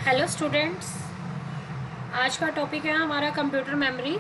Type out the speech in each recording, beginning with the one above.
Hello students, आज का topic है हमारा computer memory.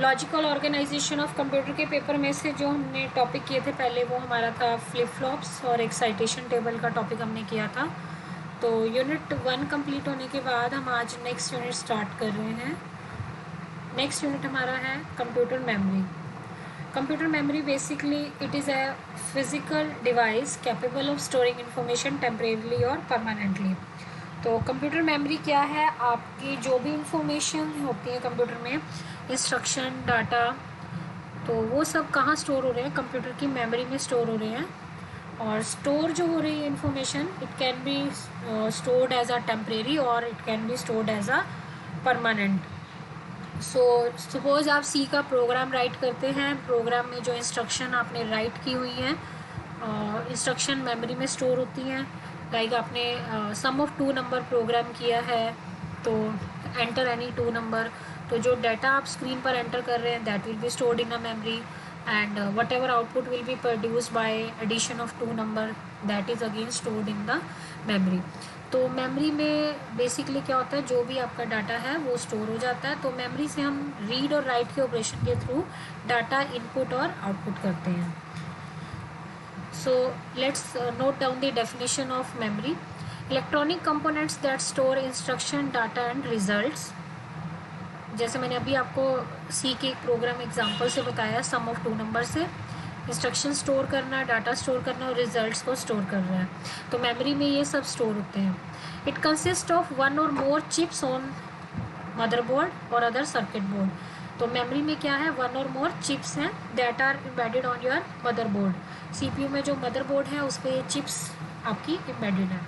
Logical organisation of computer के पेपर में से जो हमने टॉपिक किए थे पहले, वो हमारा था फ्लिप फ्लॉप्स और एक्साइटेशन टेबल का टॉपिक हमने किया था। तो यूनिट 1 कंप्लीट होने के बाद हम आज नेक्स्ट यूनिट स्टार्ट कर रहे हैं। नेक्स्ट यूनिट हमारा है computer memory. Computer memory basically it is a physical device capable of storing information temporarily और परमानेंटली। तो कंप्यूटर मेमोरी क्या है? आपकी जो भी इंफॉर्मेशन होती है कंप्यूटर में, इंस्ट्रक्शन, डाटा, तो वो सब कहाँ स्टोर हो रहे हैं? कंप्यूटर की मेमोरी में स्टोर हो रहे हैं। और स्टोर जो हो रही है information, it can be stored as a temporary और it can be stored as a permanent. So suppose आप सी का प्रोग्राम राइट करते हैं। प्रोग्राम में जो इंस्ट्रक्शन आपने राइट की हुई हैं, इंस्ट्रक्शन मेमोरी में स्टोर होती हैं। लाइक आपने सम ऑफ 2 नंबर प्रोग्राम किया है, तो एंटर एनी 2 नंबर, तो जो डाटा आप स्क्रीन पर एंटर कर रहे हैं that will be stored in a memory, and whatever output will be produced by addition of 2 number, that is again stored in the memory. तो memory में basically क्या होता है, जो भी आपका डाटा है वो स्टोर हो जाता है। तो मेमोरी से हम रीड और राइट के ऑपरेशन के थ्रू डाटा इनपुट और आउटपुट करते हैं। So let's note down the definition of memory. Electronic components that store instruction, data and results. जैसे मैंने अभी आपको सी के एक प्रोग्राम एग्जांपल से बताया, सम ऑफ 2 नंबर से इंस्ट्रक्शन स्टोर करना, डाटा स्टोर करना और रिजल्ट्स को स्टोर कर रहा है। तो मेमोरी में ये सब स्टोर होते हैं। It consist of 1 or more chips on motherboard और अदर सर्किट बोर्ड। तो मेमोरी में क्या है? 1 or more चिप्स हैं that are embedded on your motherboard. CPU में जो मदरबोर्ड है उस पर ये चिप्स आपकी एम्बेडेड है।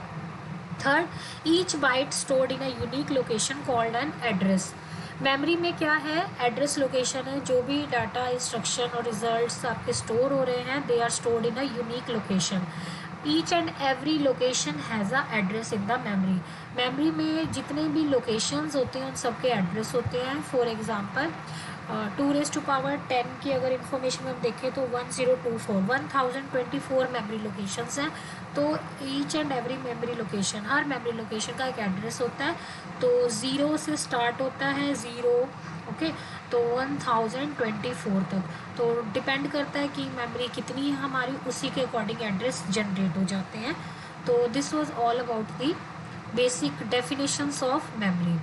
Third, each byte stored in a unique location called an address. Memory में क्या है? एड्रेस लोकेशन है। जो भी डाटा, इंस्ट्रक्शन और रिजल्ट्स आपके स्टोर हो रहे हैं, they are stored in a unique location. Each and every location has a address in the memory. Memory में जितने भी लोकेशंस होते हैं उन सबके एड्रेस होते हैं। फॉर एग्जांपल 2⁻10 की अगर इंफॉर्मेशन हम देखें तो 1024 मेमोरी लोकेशंस हैं। तो each and every memory location, her memory location का एक एड्रेस होता है। तो 0 से स्टार्ट होता है, 0 ओके, तो 1024 तक। तो डिपेंड करता है कि मेमोरी कितनी है हमारी, उसी के अकॉर्डिंग एड्रेस जनरेट हो जाते हैं। तो this was all about the basic definitions of memory.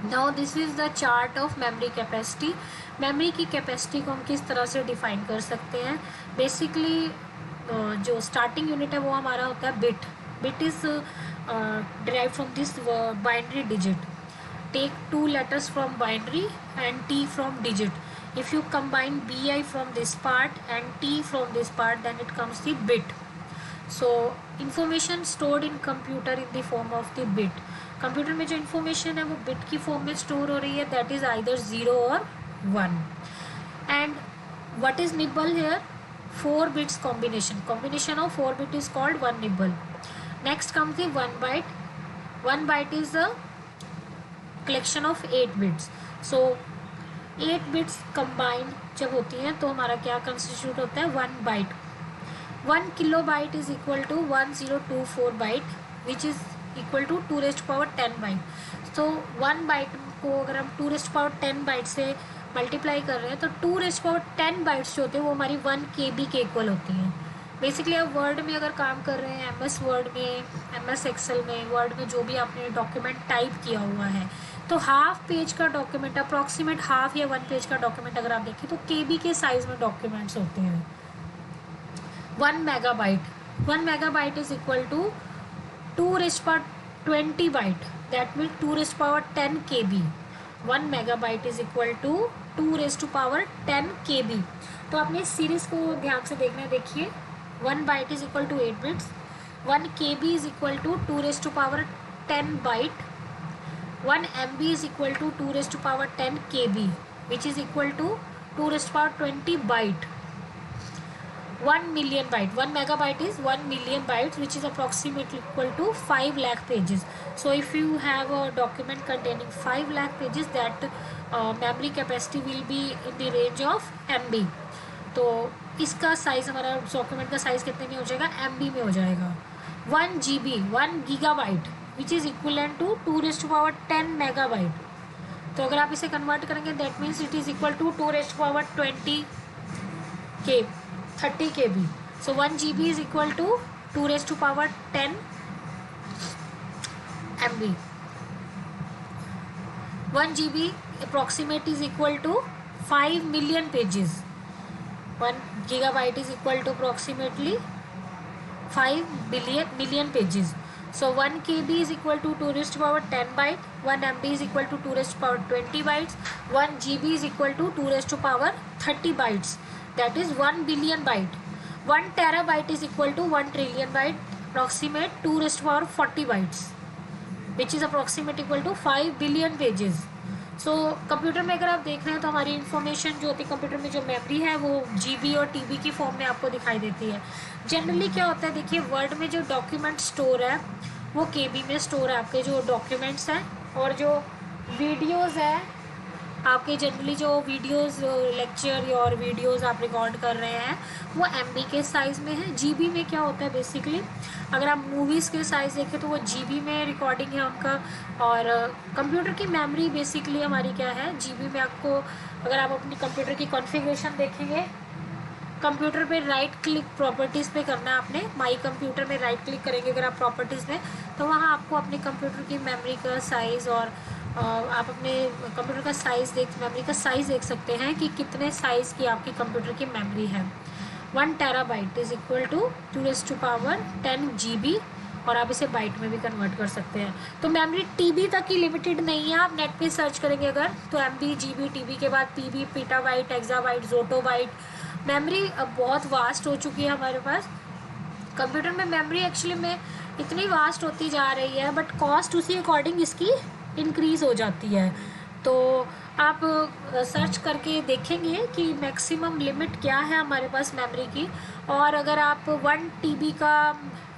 Now this is the chart of memory capacity. Memory की कैपेसिटी को हम किस तरह से डिफाइन कर सकते हैं? बेसिकली जो स्टार्टिंग यूनिट है वो हमारा होता है bit. Bit is derive from this binary digit. Take 2 letters from binary and t from digit. If you combine bi from this part and t from this part, then it comes the bit. So information stored in computer in the form of the bit. Computer में जो information है वो bit की form में store हो रही है, that is either 0 और 1। And what is nibble here? 4 bits combination of 4 bit is called 1 nibble. Next comes the 1 byte. 1 byte is a collection of 8 bits. So 8 bits combined जब होती हैं तो हमारा क्या कंस्टिट्यूट होता है? 1 byte. 1 kilobyte is equal to 1024 byte, which is equal to 2⁻10 byte. तो 1 bite को अगर हम 2⁻10 बाइट से मल्टीप्लाई कर रहे हैं तो 2⁻10 बाइट्स जो होते हैं वो हमारी 1 KB के इक्वल होती हैं। बेसिकली आप वर्ड में अगर काम कर रहे हैं, MS वर्ड में, MS एक्सेल में, वर्ड में जो भी आपने डॉक्यूमेंट टाइप किया हुआ है, तो हाफ पेज का डॉक्यूमेंट, अप्रॉक्सीमेट हाफ या 1 पेज का डॉक्यूमेंट अगर आप देखें तो KB के साइज में डॉक्यूमेंट्स होते हैं। 1 megabyte, 1 megabyte is equal to 2⁻20 byte, that means 2⁻10 KB. 1 megabyte is equal to 2⁻10 KB. तो आपने इस सीरीज को ध्यान से देखना, देखिए 1 byte is equal to 8 bits, 1 KB is equal to 2⁻10 byte, 1 MB is equal to 2⁻10 KB, which is equal to 2⁻20 byte. 1 million byte, 1 megabyte is 1 million bytes, which is approximately equal to 5 lakh pages. So if you have a document containing 5 lakh pages, that memory capacity will be in the range of MB. तो इसका size, हमारा document का size कितने में हो जाएगा? MB में हो जाएगा। 1 GB, 1 गीगाबाइट, which is equivalent to 2⁻10 megabyte. तो अगर आप इसे कन्वर्ट करेंगे that means it is equal to 2⁻20 के 30 KB। So 1 GB is equal to 2⁻10 MB। 1 GB approximate is equal to 5 million pages। 1 gigabyte is equal to approximately 5 million pages। So 1 KB is equal to 2⁻10 byte, 1 MB is equal to 2⁻20 bytes, 1 GB is equal to 2⁻30 bytes, that is 1 billion byte। 1 terabyte is equal to 1 trillion byte, approximate 2⁻40 bytes, which is approximate equal to 5 billion pages. सो computer में अगर आप देख रहे हैं तो हमारी information जो होती है कंप्यूटर में, जो मेमोरी है वो GB और TB की फॉर्म में आपको दिखाई देती है। जनरली क्या होता है, देखिए वर्ड में जो डॉक्यूमेंट स्टोर है वो KB में स्टोर है, आपके जो डॉक्यूमेंट्स हैं, और जो वीडियोज़ है आपके जनरली जो वीडियोस लेक्चर और वीडियोस आप रिकॉर्ड कर रहे हैं वो MB के साइज़ में है। GB में क्या होता है बेसिकली, अगर आप मूवीज़ के साइज़ देखें तो वो GB में रिकॉर्डिंग है उनका। और कंप्यूटर की मेमोरी बेसिकली हमारी क्या है, GB में। आपको अगर आप अपनी कंप्यूटर की कॉन्फ़िगरेशन देखेंगे, कंप्यूटर पे राइट क्लिक प्रॉपर्टीज़ पे करना है आपने, माई कंप्यूटर में राइट क्लिक करेंगे अगर आप प्रॉपर्टीज़ में, तो वहाँ आपको अपने कंप्यूटर की मेमोरी का साइज़ और आप अपने कंप्यूटर का साइज़ मेमोरी का साइज़ देख सकते हैं कि कितने साइज़ की आपकी कंप्यूटर की मेमोरी है। 1 terabyte is equal to 2⁻10 GB, और आप इसे बाइट में भी कन्वर्ट कर सकते हैं। तो मेमोरी TB तक ही लिमिटेड नहीं है, आप नेट पे सर्च करेंगे अगर तो MB GB TB के बाद PB पीटाबाइट एक्साबाइट जोटोबाइट। मेमोरी अब बहुत वास्ट हो चुकी है हमारे पास। कंप्यूटर में मेमोरी एक्चुअली में इतनी वास्ट होती जा रही है, बट कॉस्ट उसी अकॉर्डिंग इसकी इंक्रीज़ हो जाती है। तो आप सर्च करके देखेंगे कि मैक्सिमम लिमिट क्या है हमारे पास मेमोरी की। और अगर आप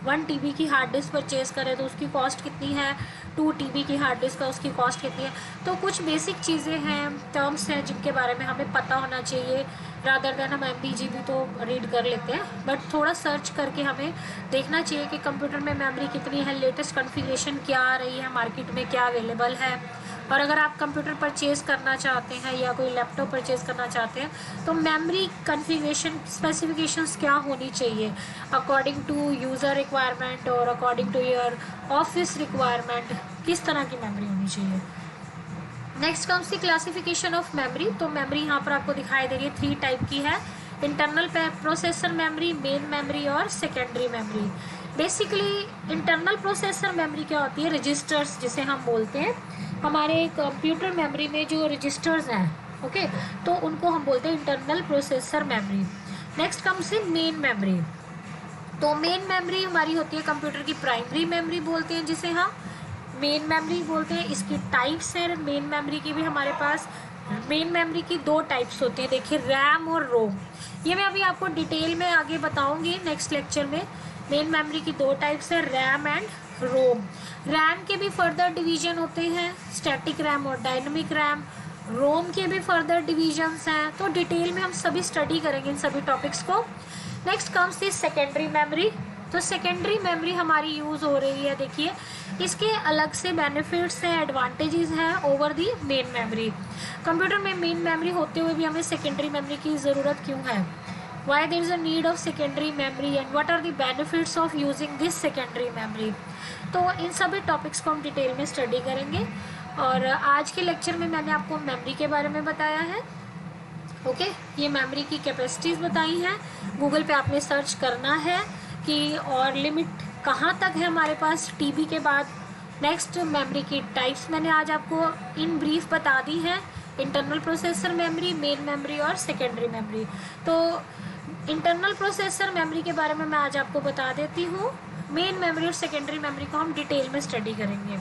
1 TB की हार्ड डिस्क परचेज़ करें तो उसकी कॉस्ट कितनी है, 2 TB की हार्ड डिस्क का उसकी कॉस्ट कितनी है। तो कुछ बेसिक चीज़ें हैं, टर्म्स हैं जिनके बारे में हमें पता होना चाहिए। रादर दैन हम MB GB तो रीड कर लेते हैं, बट थोड़ा सर्च करके हमें देखना चाहिए कि कंप्यूटर में मेमोरी कितनी है, लेटेस्ट कॉन्फ़िगरेशन क्या आ रही है, मार्केट में क्या अवेलेबल है। और अगर आप कंप्यूटर परचेज़ करना चाहते हैं या कोई लैपटॉप परचेज़ करना चाहते हैं तो मेमोरी कॉन्फ़िगरेशन स्पेसिफिकेशंस क्या होनी चाहिए अकॉर्डिंग टू यूज़र रिक्वायरमेंट और according to your office requirement, किस तरह की मेमोरी होनी चाहिए। Next comes the classification of memory. तो मेमोरी यहाँ पर आपको दिखाई दे रही है 3 टाइप की है, internal processor memory, main memory और secondary memory. Basically internal processor memory क्या होती है, रजिस्टर्स जिसे हम बोलते हैं। हमारे कंप्यूटर मेमोरी में जो रजिस्टर्स हैं, ओके, तो उनको हम बोलते हैं internal processor memory. Next comes in main memory. तो मेन मेमोरी हमारी होती है कंप्यूटर की प्राइमरी मेमोरी बोलते हैं, जिसे हम मेन मेमोरी बोलते हैं। इसकी टाइप्स हैं मेन मेमोरी की भी हमारे पास। मेन मेमोरी की 2 टाइप्स होती हैं, देखिए रैम और रोम। ये मैं अभी आपको डिटेल में आगे बताऊंगी नेक्स्ट लेक्चर में। मेन मेमोरी की 2 टाइप्स है, रैम एंड रोम। रैम के भी फर्दर डिवीजन होते हैं, स्टैटिक रैम और डायनेमिक रैम। रोम के भी फर्दर डिवीजन्स हैं, तो डिटेल में हम सभी स्टडी करेंगे इन सभी टॉपिक्स को। नेक्स्ट कम्स दी सेकेंडरी मेमोरी। तो सेकेंडरी मेमोरी हमारी यूज़ हो रही है, देखिए इसके अलग से बेनिफिट्स हैं, एडवांटेजेस हैं over the main memory. Computer में मेन मेमोरी होते हुए भी हमें सेकेंडरी मेमोरी की ज़रूरत क्यों है, why there is a need of secondary memory and what are the benefits of using this secondary memory। तो इन सभी टॉपिक्स को हम डिटेल में स्टडी करेंगे। और आज के लेक्चर में मैंने आपको मेमोरी के बारे में बताया है, ओके। ये मेमोरी की कैपेसिटीज़ बताई हैं, गूगल पे आपने सर्च करना है कि और लिमिट कहाँ तक है हमारे पास TB के बाद। नेक्स्ट मेमोरी की टाइप्स मैंने आज आपको इन ब्रीफ बता दी है, internal processor memory, main memory और सेकेंडरी मेमोरी। तो इंटरनल प्रोसेसर मेमोरी के बारे में मैं आज आपको बता देती हूँ, मेन मेमोरी और सेकेंडरी मेमोरी को हम डिटेल में स्टडी करेंगे।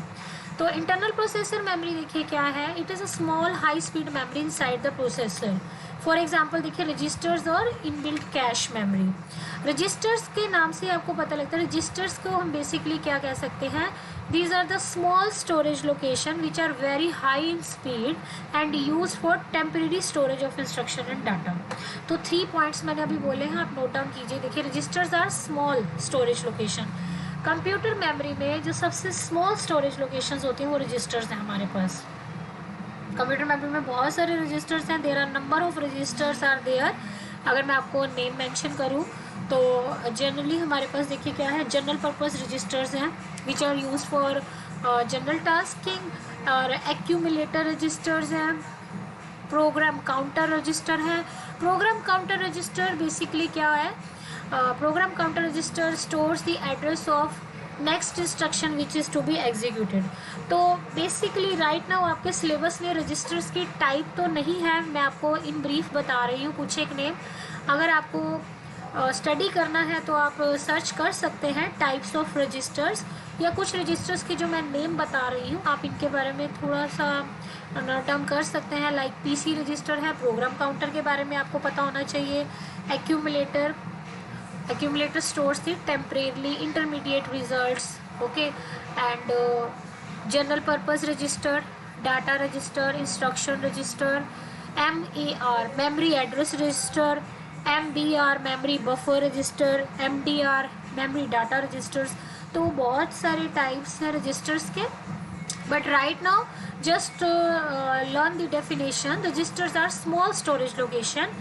तो इंटरनल प्रोसेसर मेमोरी देखिए क्या है, it is a small high speed memory inside the processor. For example देखिए रजिस्टर्स और इनबिल्ट कैश मेमोरी। रजिस्टर्स के नाम से आपको पता लगता है, रजिस्टर्स को हम बेसिकली क्या कह सकते हैं, these are the small storage location which are very high in speed and used for temporary storage of instruction and data। तो 3 पॉइंट्स मैंने अभी बोले हैं, आप नोट डाउन कीजिए। देखिए registers are small storage location. Computer memory में जो सबसे स्मॉल स्टोरेज लोकेशंस होती हैं वो रजिस्टर्स हैं हमारे पास। कंप्यूटर मेमोरी में बहुत सारे रजिस्टर्स हैं, there are number of registers are there. अगर मैं आपको नेम मेंशन करूं तो जनरली हमारे पास देखिए क्या है, जनरल पर्पस रजिस्टर्स हैं which are use for general tasking, और एक्यूमुलेटर रजिस्टर्स हैं, प्रोग्राम काउंटर रजिस्टर है। प्रोग्राम काउंटर रजिस्टर बेसिकली क्या है, program counter register stores the address of next instruction which is to be executed. तो basically right now आपके syllabus में registers की type तो नहीं है, मैं आपको इन ब्रीफ बता रही हूँ कुछ एक नेम। अगर आपको स्टडी करना है तो आप सर्च कर सकते हैं टाइप्स ऑफ रजिस्टर्स, या कुछ रजिस्टर्स के जो मैं नेम बता रही हूँ आप इनके बारे में थोड़ा सा नोट डाउन कर सकते हैं। लाइक पीसी रजिस्टर है, प्रोग्राम काउंटर के बारे में आपको पता होना चाहिए, accumulator stores the temporarily intermediate results, okay, and general purpose register, data register, instruction register, MER memory address register, MBR memory buffer register, MDR memory data registers। तो बहुत सारे टाइप्स हैं रजिस्टर्स के, but right now just learn the definition. Registers are small storage location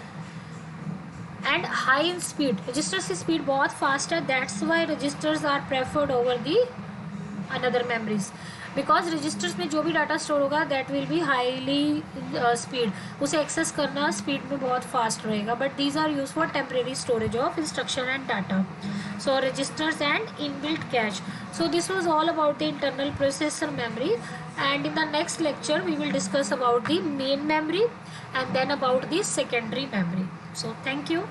and high in speed. Registers की speed बहुत fast है, that's why registers are preferred over the another memories, because registers में जो भी data store होगा that will be highly speed, उसे access करना speed में बहुत फास्ट रहेगा, but these are used for temporary storage of instruction and data. So registers and inbuilt cache. So this was all about the internal processor memory, and in the next lecture we will discuss about the main memory and then about the secondary memory. So thank you.